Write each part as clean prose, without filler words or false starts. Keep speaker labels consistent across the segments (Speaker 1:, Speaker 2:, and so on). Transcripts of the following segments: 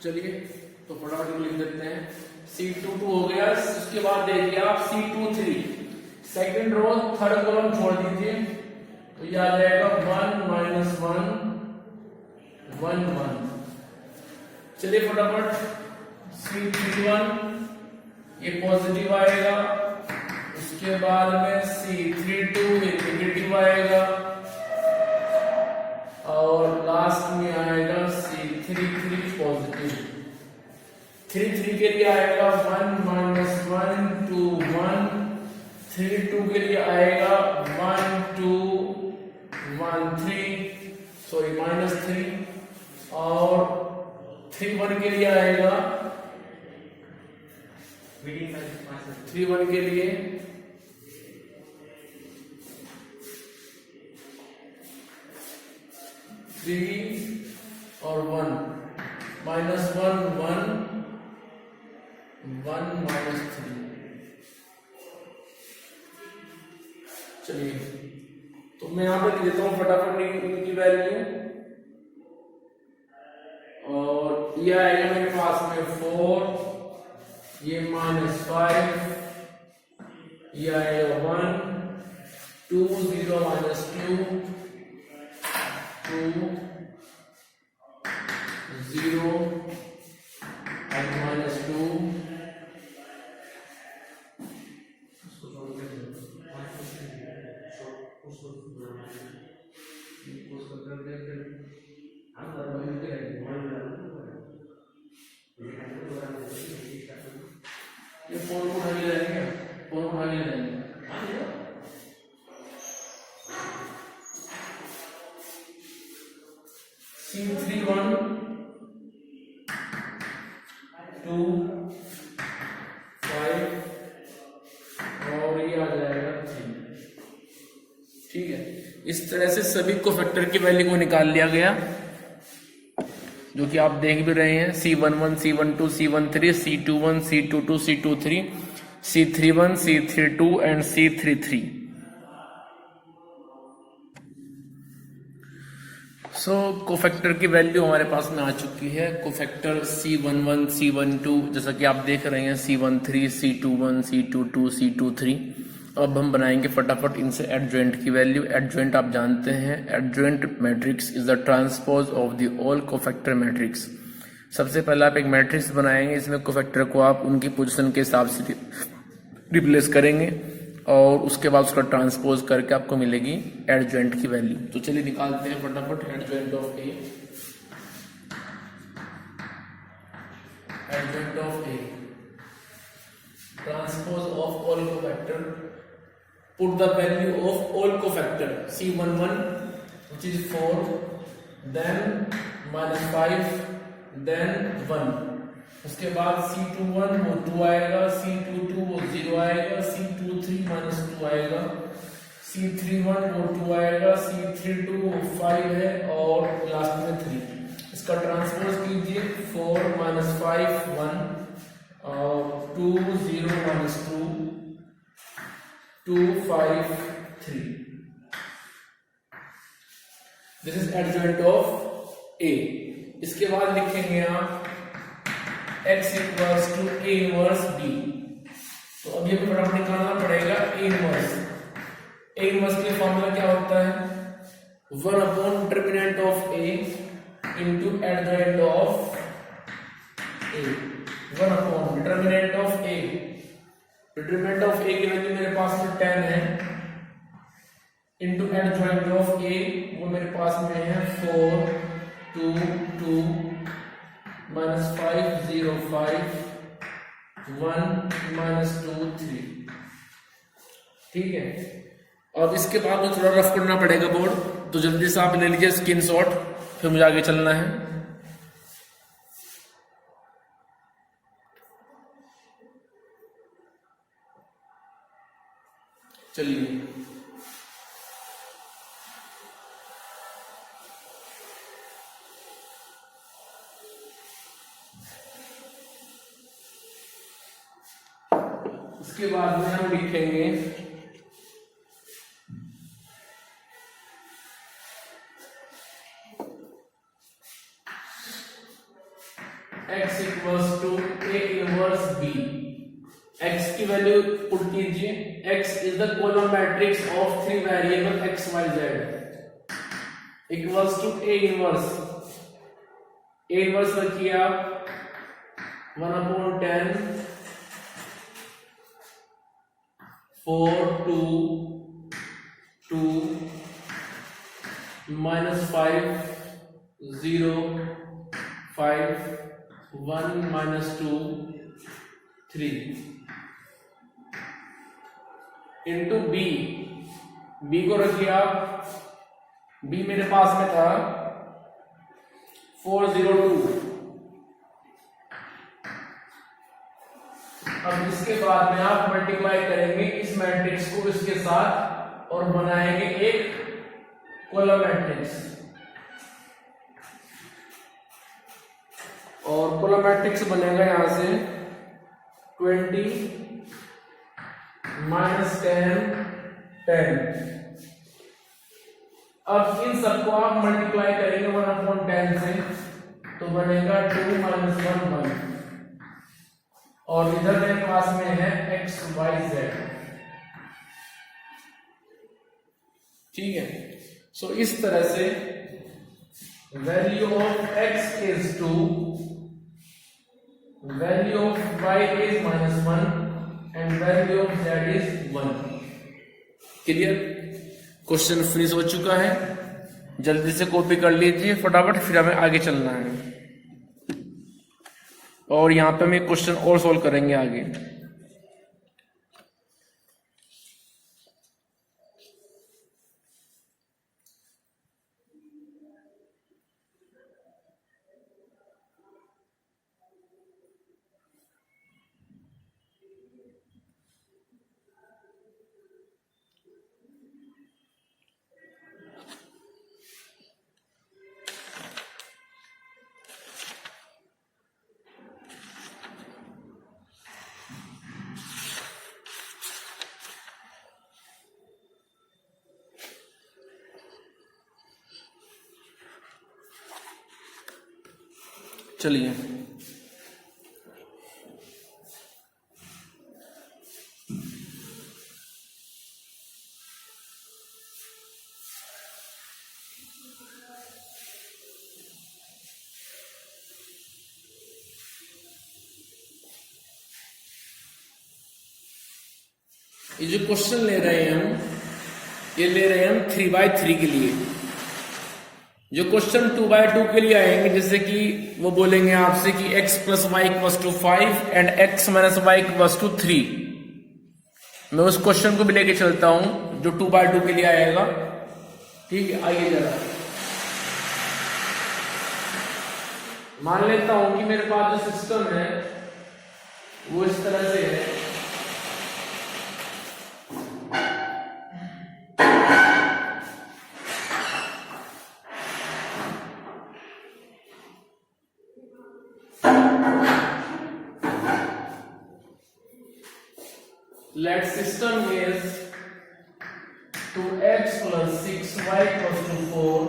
Speaker 1: चलिए तो फटाफट लिख देते हैं। C22 हो गया। उसके बाद देखिए आप C23 second row third column छोड़ दीजिए तो ये आ जाएगा 1 माइनस 1 1 1। चलिए फटाफट C31 ये पॉजिटिव आएगा। उसके बाद में C32 ये नेगेटिव आएगा और लास्ट में आएगा C33 पॉजिटिव। 33 के लिए आएगा 1 माइनस 1 2 1। 32 के लिए आएगा 1 2 1 3 सॉरी माइनस 3 और 31 के लिए आएगा 31 के लिए 3 और 1 माइनस 1 1 1 माइनस 3। चलिए तो मैं यहां पर लिख देता हूं फटाफट इनकी वैल्यू और ये आएगा मेरे पास में 4 ये माइनस 5 ये आएगा 1 2 0 माइनस 2 2 0 and minus 2 ये फोन उठा के जाएंगे फोन उठा के जाएंगे C31 2 5 और ये आ जाएगा 3। ठीक है, इस तरह से सभी को फैक्टर की वैल्यू को निकाल लिया गया जो कि आप देख भी रहे हैं। C11 C12 C13 C21 C22 C23 C31 C32 and C33। So cofactor की वैल्यू हमारे पास में आ चुकी है। कोफैक्टर C11 C12 जैसा कि आप देख रहे हैं C13 C21 C22 C23। अब हम बनाएंगे फटाफट इनसे एडजॉइंट की वैल्यू। एडजॉइंट आप जानते हैं, adjoint matrix is the transpose of the all cofactor matrix. सबसे पहले आप एक मैट्रिक्स बनाएंगे, इसमें कोफैक्टर को आप उनकी पोजीशन के हिसाब से रिप्लेस करेंगे और उसके बाद उसका ट्रांसपोज करके आपको मिलेगी एडजॉइंट की वैल्यू। तो चलिए निकालते हैं फटाफट adjoint of A. Adjoint of A transpose of all cofactor, put the value of all cofactor C11 which is 4 then minus 5 then 1। उसके बाद C21 वो 2 आएगा, C22 वो 0 आएगा, C23 minus 2 आएगा, C31 वो 2 आएगा, C32 वो 5 है और लास्ट में 3। इसका ट्रांसपोज कीजिए 4 minus 5 1 और 2 0 minus 2 2 5 3। This is adjoint of A. इसके बाद लिखेंगे आप x equals to a inverse b। तो अब ये फटाफट निकालना पड़ेगा a इनवर्स। a इनवर्स के फॉर्मूला क्या होता है 1 upon determinant of a into adjoint of a। 1 upon determinant of a, determinant of A की वैल्यू मेरे पास में 10 है इनटू एडजॉइंट ऑफ ए वो मेरे पास में है 4 2 2 minus 5 0 5 1 minus 2 3। ठीक है, अब इसके बाद मुझे थोड़ा रफ करना पड़ेगा बोर्ड, तो जल्दी से आप ले लीजिए स्क्रीनशॉट, फिर मुझे आगे चलना है। चलिए उसके बाद में हम लिखेंगे x equals to a inverse b। x की वैल्यू पुट कीजिए। x is the column matrix of 3 variable x y z equals to a inverse. a inverse रखिए आप 1/10 4 2 2 -5 0 5 1 -2 3 इंटू बी। बी को रखिए आप, बी मेरे पास में था 402। अब इसके बाद में आप मल्टीप्लाई करेंगे इस मैट्रिक्स को इसके साथ और बनाएंगे एक कॉलम मैट्रिक्स। और कॉलम मैट्रिक्स बनेगा यहां से 20 -10 10। अब इन सबको आप मल्टीप्लाई करेंगे 1/10 से तो बनेगा 2 - 1 1। और इधर मेरे पास में है x y z। ठीक है, सो इस तरह से value of x is 2, value of y is -1 and value of z is 1। Clear? Question finish हो चुका है। जल्दी से कॉपी कर लीजिए फटाफट, फिर हमें आगे चलना है। और यहां पे हम एक क्वेश्चन और सोल्व करेंगे आगे। चलिए, ये जो क्वेश्चन ले रहे हैं हम, ये ले रहे हैं हम 3/3 के लिए। जो क्वेश्चन 2/2 के लिए आएंगे, जैसे कि वो बोलेंगे आपसे कि x + y = 5 and x - y = 3। मैं उस क्वेश्चन को भी लेके चलता हूं जो 2/2 के लिए आएगा। ठीक है, आइए जरा मान लेता हूं कि मेरे पास जो सिस्टम है वो इस तरह से है। Let system is 2x + 6y = 4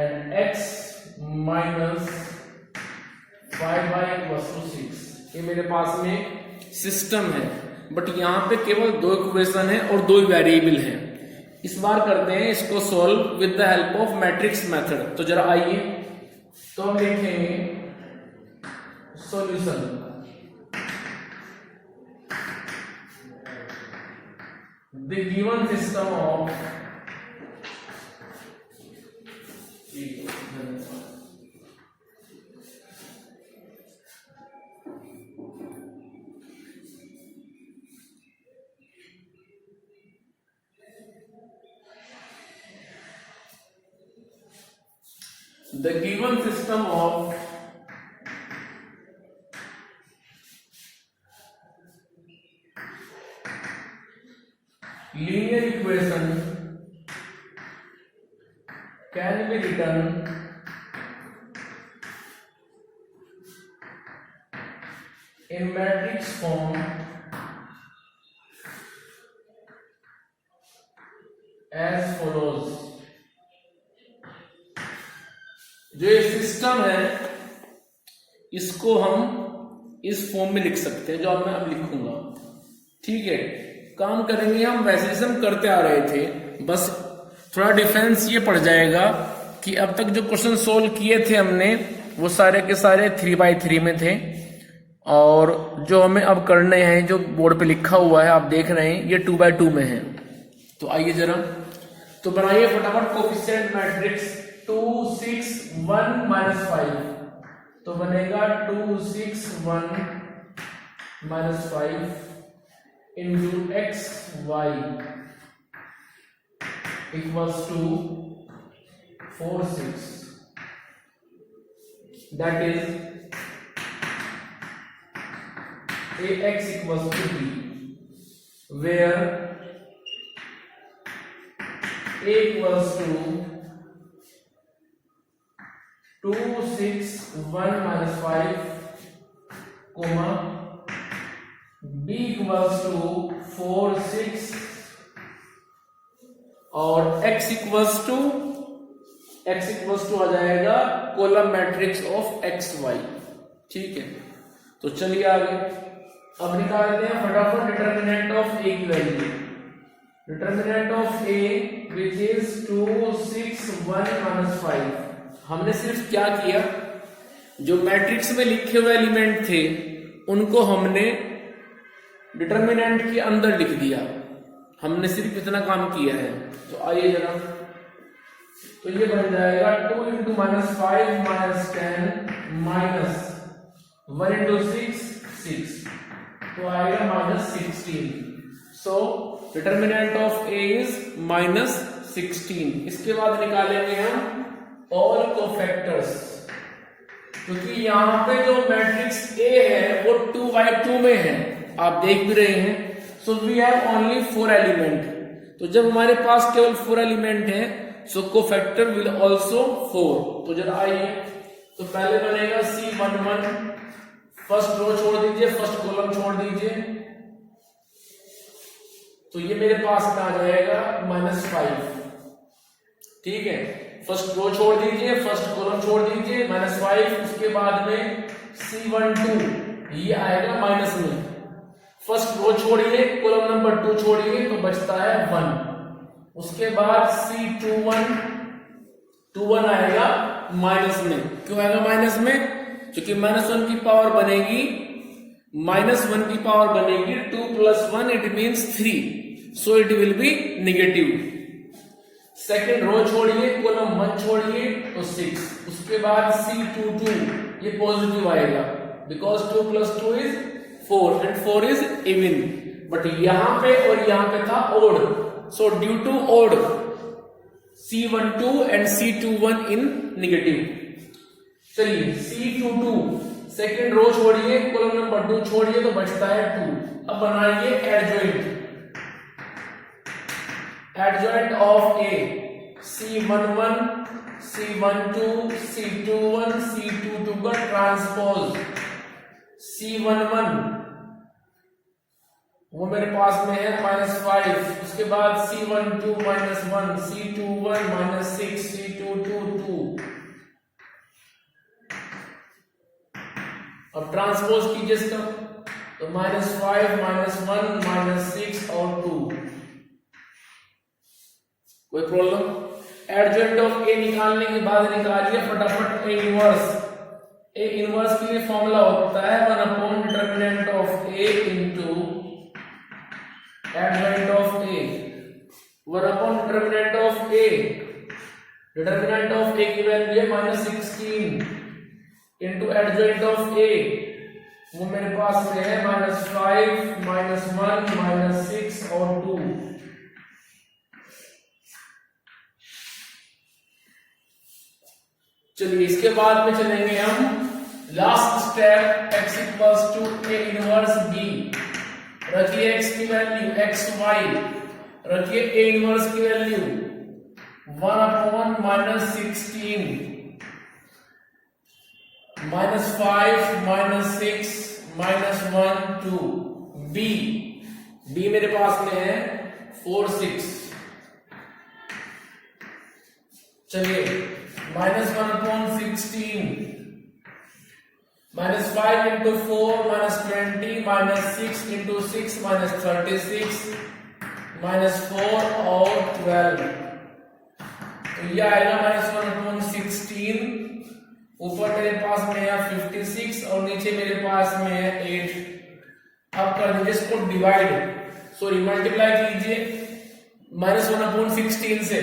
Speaker 1: and x - 5y = 6। ये मेरे पास में सिस्टम है, बट यहां पे केवल 2 इक्वेशन है और 2 वेरिएबल हैं। इस बार करते हैं इसको solve with the help of matrix method. तो जरा आइए, तो हम लिखेंगे solution. The given system of linear equation can be written in matrix form as follows। जो ये सिस्टम है इसको हम इस फॉर्म में लिख सकते हैं जो अब मैं अब लिखूंगा। ठीक है, काम करेंगे हम वैसे जैसे हम करते आ रहे थे, बस थोड़ा डिफरेंस ये पड़ जाएगा कि अब तक जो क्वेश्चन सोल्व किए थे हमने वो सारे के सारे 3x3 में थे, और जो हमें अब करने हैं जो बोर्ड पे लिखा हुआ है आप देख रहे हैं ये 2x2 में है। तो आइए जरा तो बनाइए फटाफट कोफिशिएंट मैट्रिक्स 2 6 1 -5। तो बनेगा 2 6 1 -5 into x y equals to 4 6, that is ax equals to b, where a equals to 2 6 1 -5 comma b equals to 4 6 और x इक्वल्स टू आ जाएगा column matrix of X Y. ठीक है, तो चलिए आगे अब निकालते हैं फटाफट डिटर्मिनेंट ऑफ ए की value. Determinant of A which is 2 6 1 -5। हमने सिर्फ क्या किया, जो मैट्रिक्स में लिखे हुए एलिमेंट थे उनको हमने डिटर्मिनेंट के अंदर लिख दिया। हमने सिर्फ इतना काम किया है। तो आइए जरा, तो ये बन जाएगा 2 × -5 -10 -1 × 6 6, तो आएगा -16। सो डिटर्मिनेंट ऑफ ए इज -16। इसके बाद निकालेंगे हम ऑल कोफैक्टर्स, क्योंकि यहाँ पे जो मैट्रिक्स ए है वो 2x2 में है, आप देख भी रहे हैं। So we have only 4 element. तो जब हमारे पास केवल 4 एलिमेंट हैं, सो कोफैक्टर विल आल्सो 4। तो जरा आइए, तो पहले बनेगा C11, फर्स्ट रो छोड़ दीजिए, फर्स्ट कॉलम छोड़ दीजिए, तो ये मेरे पास में आ जाएगा -5। ठीक है, फर्स्ट रो छोड़ दीजिए, फर्स्ट कॉलम छोड़ दीजिए, -5। उसके बाद में C12 ये आएगा माइनस में। फर्स्ट रो छोड़िए, कॉलम नंबर 2 छोड़िए, तो बचता है 1। उसके बाद C21 आएगा माइनस में। क्यों आएगा माइनस में? क्योंकि -1 की पावर बनेगी, -1 की पावर बनेगी 2 + 1 it means 3, so it will be negative. Second row छोड़िए, कॉलम 1 छोड़िए, तो 6। उसके बाद C22 ये पॉजिटिव आएगा, because 2 + 2 is 4 and 4 is even, but यहां पे और यहां पे था odd, so due to odd C12 and C21 in negative। चलिए C22 सेकेंड रो छोड़िए, कॉलम नंबर 2 छोड़िए, तो बचता है 2। अब बनाइए adjoint of A. C11 C12 C21 C22 का ट्रांसपोज। C11 वो मेरे पास में है -5। उसके बाद C12 -1, C21 -6, C22 2। अब ट्रांसपोज कीजिए इसका, तो -5 -1 -6 और 2। कोई प्रॉब्लम? एडजॉइंट ऑफ ए निकालने के बाद निकालिए फटाफट ए इनवर्स। ए इनवर्स के लिए फॉर्मूला होता है 1 determinant of A into adjoint of A. 1 determinant of A, determinant of A की वैल्यू है -16 इंटू एडजॉइंट ऑफ ए, वो मेरे पास में है -5 -1 -6 और 2। चलिए इसके बाद में चलेंगे हम last step, x = a inverse b। रखिए x की वैल्यू xy, रखिए a इनवर्स की वैल्यू 1 -16 -5 -6 -1 2। b मेरे पास में है 4 6। चलिए -1/16 -5 into 4 -20 -6 into 6 -36 -4 और 12। तो ये आएगा -1/16। ऊपर मेरे पास में है 56 और नीचे मेरे पास में है 8। अब कर दीजिए इसको डिवाइड, सॉरी मल्टीप्लाई कीजिए -1/16 से,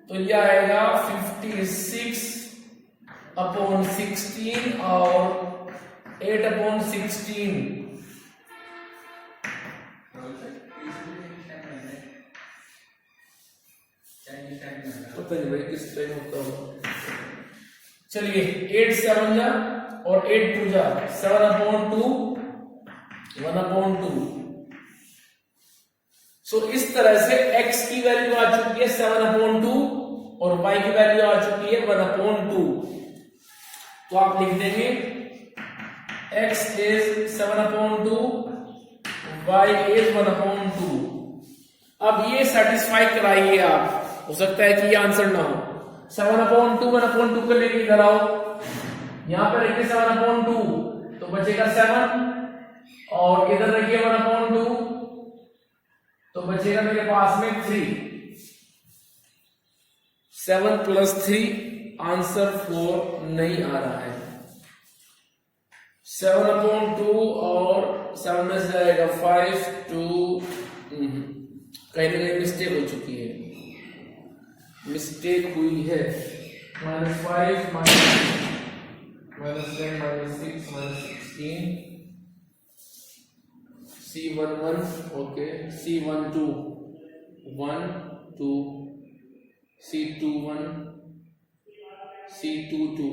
Speaker 1: तो ये आएगा 56/16 और 8/16। पता नहीं भाई किस टाइम होता होगा। चलिए 8 7 जा और 8 2 जा 7/2 1/2। सो इस तरह से x की वैल्यू आ चुकी है 7/2 और y की वैल्यू आ चुकी है 1/2। तो आप लिख देंगे x इज 7/2, y इज 1/2। अब ये सेटिस्फाई कराइए आप, हो सकता है कि ये आंसर ना हो। 7/2 1/2 को लेके इधर आओ, यहां पर रखिए 7/2 तो बचेगा 7 और इधर रखिए 1/2 तो बचेगा मेरे पास में 3। 7 + 3 आंसर 4 नहीं आ रहा है। 7/2 और 7 में से जाएगा 5 2। कहीं ना कहीं मिस्टेक हो चुकी है, मिस्टेक हुई है। -5 -10 -6 -16 C11 okay, C12 1 2 C21 C22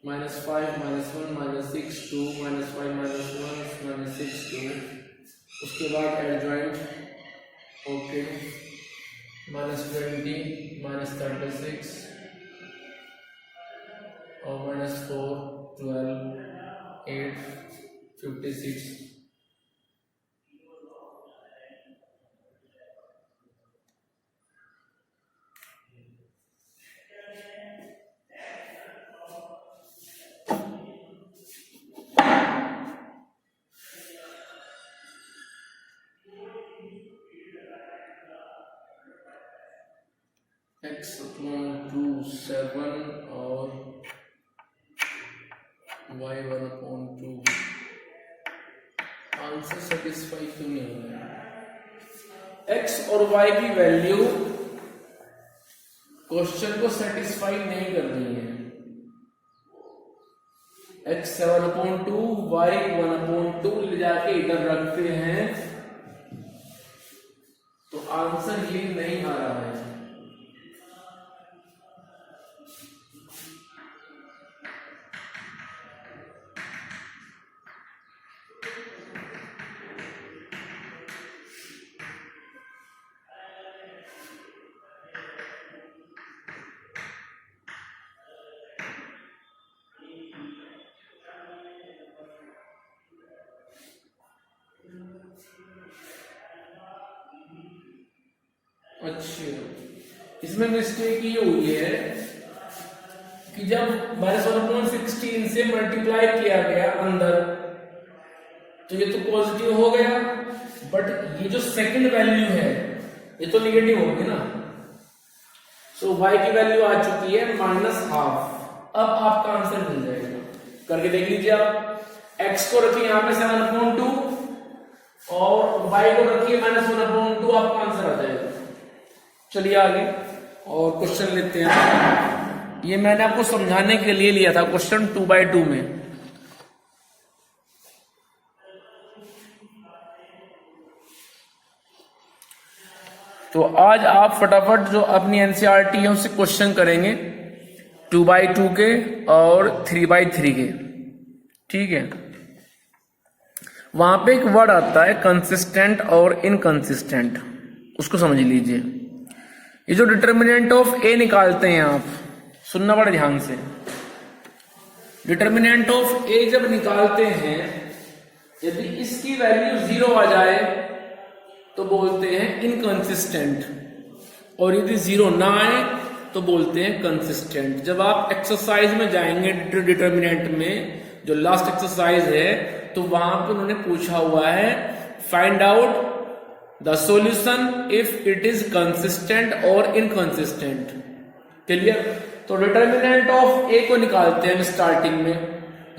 Speaker 1: -5 -1 -6 2 -5 -1 -6 2। उसके बाद एडजॉइंट ओके -20 -36 और -4 12 8 56। x/2 7 और y/2। आंसर सेटिस्फाई क्यों नहीं हो रहा है? x और y की वैल्यू क्वेश्चन को सेटिस्फाई नहीं कर रही है। x 7/2 y 1/2 ले जाके इधर रखते हैं तो आंसर ये नहीं आ रहा है। अच्छा, इसमें मिस्टेक ये हुई है कि जब -1/16 से मल्टीप्लाई किया गया अंदर तो ये तो पॉजिटिव हो गया, बट ये जो सेकंड वैल्यू है ये तो निगेटिव होगी ना। सो y की वैल्यू आ चुकी है -12। अब आपका आंसर मिल जाएगा, करके देख लीजिए आप। x को रखिए यहां पे 7/2 और y को रखिए -1/2, आपका आंसर आ जाएगा। चलिए आगे और क्वेश्चन लेते हैं। ये मैंने आपको समझाने के लिए लिया था क्वेश्चन 2/2 में। तो आज आप फटाफट जो अपनी एनसीईआरटी है उससे क्वेश्चन करेंगे 2/2 के और 3/3 के, ठीक है। वहां पे एक वर्ड आता है कंसिस्टेंट और इनकंसिस्टेंट, उसको समझ लीजिए। ये जो डिटर्मिनेंट ऑफ ए निकालते हैं आप, सुनना बड़ा ध्यान से। डिटर्मिनेंट ऑफ ए जब निकालते हैं, यदि इसकी वैल्यू 0 आ जाए तो बोलते हैं इनकंसिस्टेंट, और यदि 0 ना आए तो बोलते हैं कंसिस्टेंट। जब आप एक्सरसाइज में जाएंगे डिटर्मिनेंट में, जो लास्ट एक्सरसाइज है, तो वहां पर उन्होंने पूछा हुआ है find out the solution if it is consistent और इनकंसिस्टेंट। क्लियर? तो डिटर्मिनेंट ऑफ ए को निकालते हैं स्टार्टिंग में।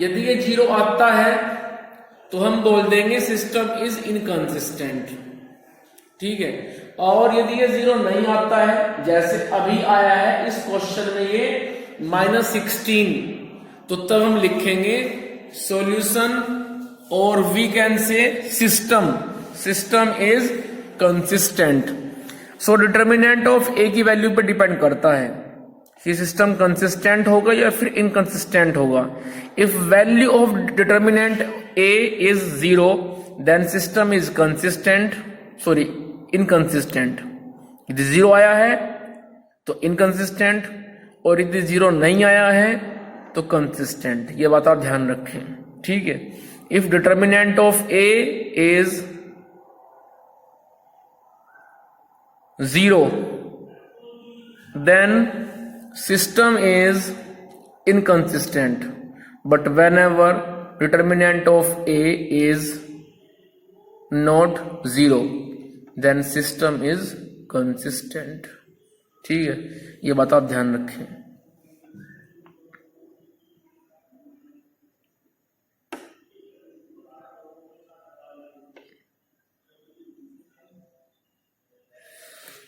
Speaker 1: यदि ये 0 आता है तो हम बोल देंगे सिस्टम इज इनकंसिस्टेंट। ठीक है? और यदि ये 0 नहीं आता है, जैसे अभी आया है इस क्वेश्चन में ये -16, तो तब हम लिखेंगे सॉल्यूशन, और we can say system is consistent. So determinant of A की वैल्यू पर डिपेंड करता है कि सिस्टम कंसिस्टेंट होगा या फिर इनकंसिस्टेंट होगा। If value of determinant A is 0 then system is inconsistent. यदि 0 आया है तो इनकंसिस्टेंट, और यदि 0 नहीं आया है तो कंसिस्टेंट। ये बात आप ध्यान रखें। ठीक है? If determinant of A is 0 then system is inconsistent, but whenever determinant of a is not 0 then system is consistent। ठीक है? ये बात आप ध्यान रखें।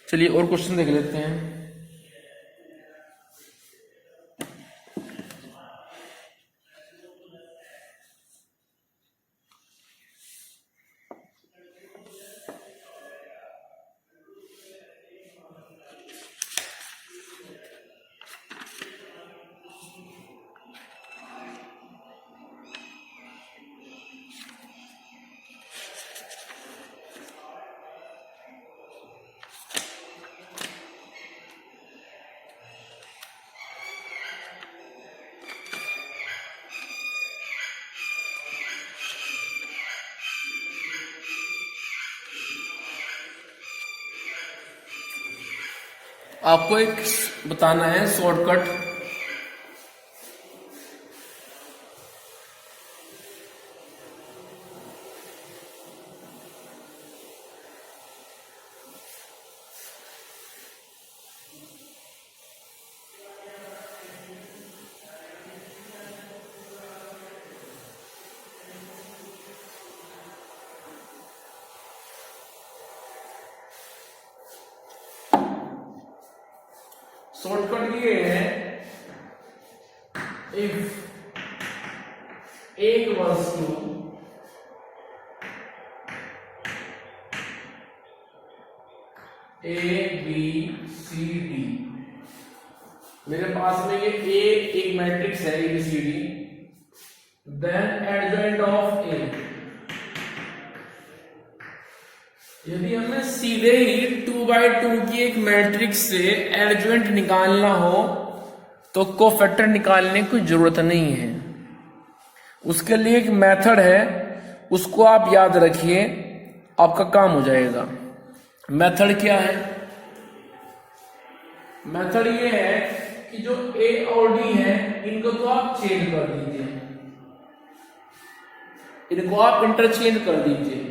Speaker 1: चलिए और क्वेश्चन देख लेते हैं। आपको एक बताना है शॉर्टकट। शॉर्टकट ये है, इफ एक वस्तु ए बी सी डी, मेरे पास में ये ए एक मैट्रिक्स है A B C D, then adjoint of A. यदि हमें सीधे ही 2x2 की एक मैट्रिक्स से एडजॉइंट निकालना हो तो कोफैक्टर निकालने की जरूरत नहीं है। उसके लिए एक मेथड है, उसको आप याद रखिए, आपका काम हो जाएगा। मेथड क्या है? मेथड ये है कि जो ए और डी है इनको तो आप चेंज कर दीजिए, इनको आप इंटरचेंज कर दीजिए,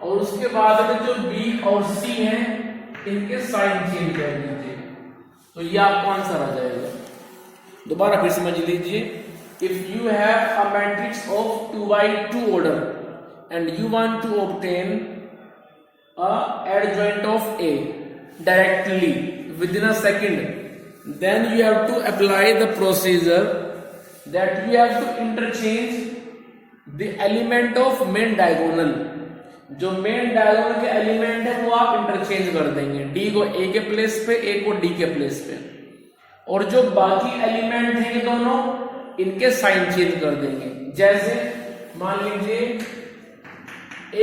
Speaker 1: और उसके बाद में जो बी और सी हैं इनके साइन चेंज कर दीजिए, तो ये आपको आंसर आ जाएगा। दोबारा फिर समझ लीजिए, if you have a matrix of 2x2 order and you want to obtain a adjoint of A directly within a second, then you have to apply the procedure that you have to interchange the element of main diagonal। जो main diagonal के element है वो आप interchange कर देंगे, D को ए के place पे, ए को डी के प्लेस पे, और जो बाकी एलिमेंट हैं ये दोनों इनके साइन चेंज कर देंगे। जैसे मान लीजिए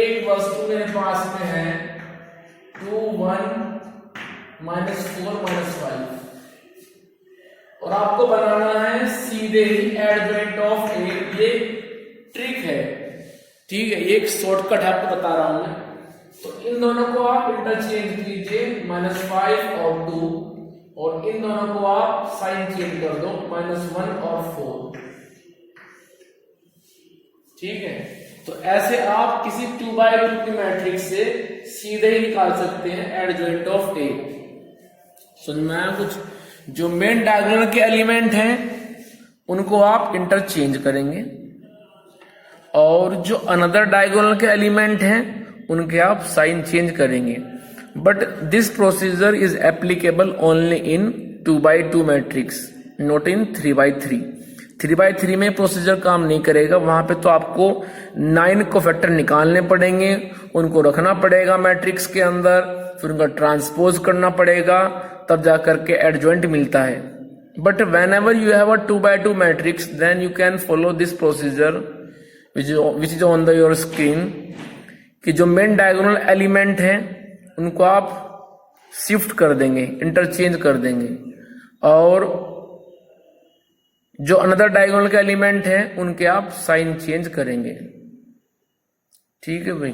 Speaker 1: एक वस्तु मेरे पास में है 2 1 -4 -5, और आपको बनाना है सीधे ही एडजॉइंट ऑफ ए। ये ट्रिक है, ठीक है, ये एक शॉर्टकट है, आपको बता रहा हूं मैं। तो इन दोनों को आप इंटरचेंज कीजिए, -5 और 2, और इन दोनों को आप साइन चेंज कर दो, -1 और 4। ठीक है, तो ऐसे आप किसी 2x2 की मैट्रिक्स से सीधे ही निकाल सकते हैं एडजॉइंट ऑफ ए। समझ में आया कुछ? जो मेन डायगोनल के एलिमेंट हैं उनको आप इंटरचेंज करेंगे, और जो अनदर डायगोनल के एलिमेंट हैं उनके आप साइन चेंज करेंगे। But this procedure is applicable only in 2x2 matrix, not in 3x3। 3x3 में प्रोसीजर काम नहीं करेगा, वहां पे तो आपको 9 कोफैक्टर निकालने पड़ेंगे, उनको रखना पड़ेगा मैट्रिक्स के अंदर, फिर उनका ट्रांसपोज करना पड़ेगा, तब जाकर के एडजॉइंट मिलता है। But whenever you have a 2x2 matrix then you can follow this procedure which is on the your screen, कि जो मेन डायगोनल एलिमेंट हैं उनको आप शिफ्ट कर देंगे, इंटरचेंज कर देंगे, और जो अनदर डायगोनल के एलिमेंट हैं उनके आप साइन चेंज करेंगे। ठीक है भाई,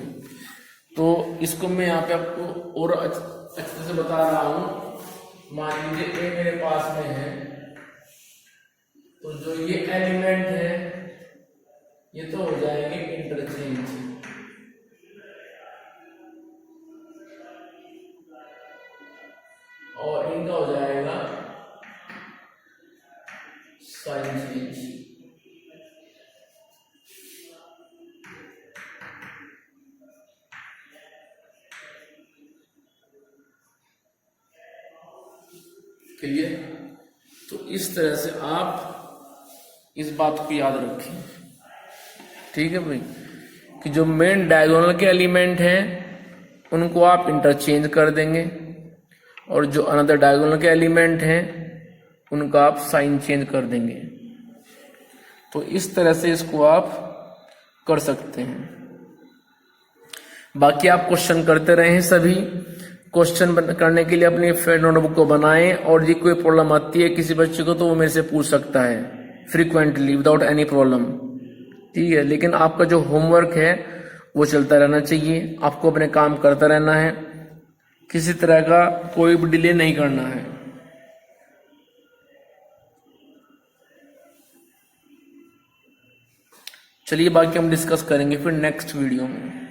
Speaker 1: तो इसको मैं यहाँ पे आपको और अच्छे से बता रहा हूं। मान लीजिए ए मेरे पास में है, तो जो ये एलिमेंट है ये तो हो जाएंगे इंटरचेंज, और इनका हो जाएगा साइन चेंज। क्लियर? तो इस तरह से आप इस बात को याद रखें। ठीक है भाई, कि जो मेन डायगोनल के एलिमेंट हैं उनको आप इंटरचेंज कर देंगे, और जो अनदर डायगोनल के एलिमेंट हैं उनका आप साइन चेंज कर देंगे। तो इस तरह से इसको आप कर सकते हैं। बाकी आप क्वेश्चन करते रहें, सभी क्वेश्चन करने के लिए अपनी नोटबुक को बनाएं, और ये कोई प्रॉब्लम आती है किसी बच्चे को तो वो मेरे से पूछ सकता है फ्रीक्वेंटली विदाउट एनी प्रॉब्लम। ठीक है, लेकिन आपका जो होमवर्क है वो चलता रहना चाहिए, आपको अपने काम करता रहना है, किसी तरह का कोई भी डिले नहीं करना है। चलिए बाकी हम डिस्कस करेंगे फिर नेक्स्ट वीडियो में।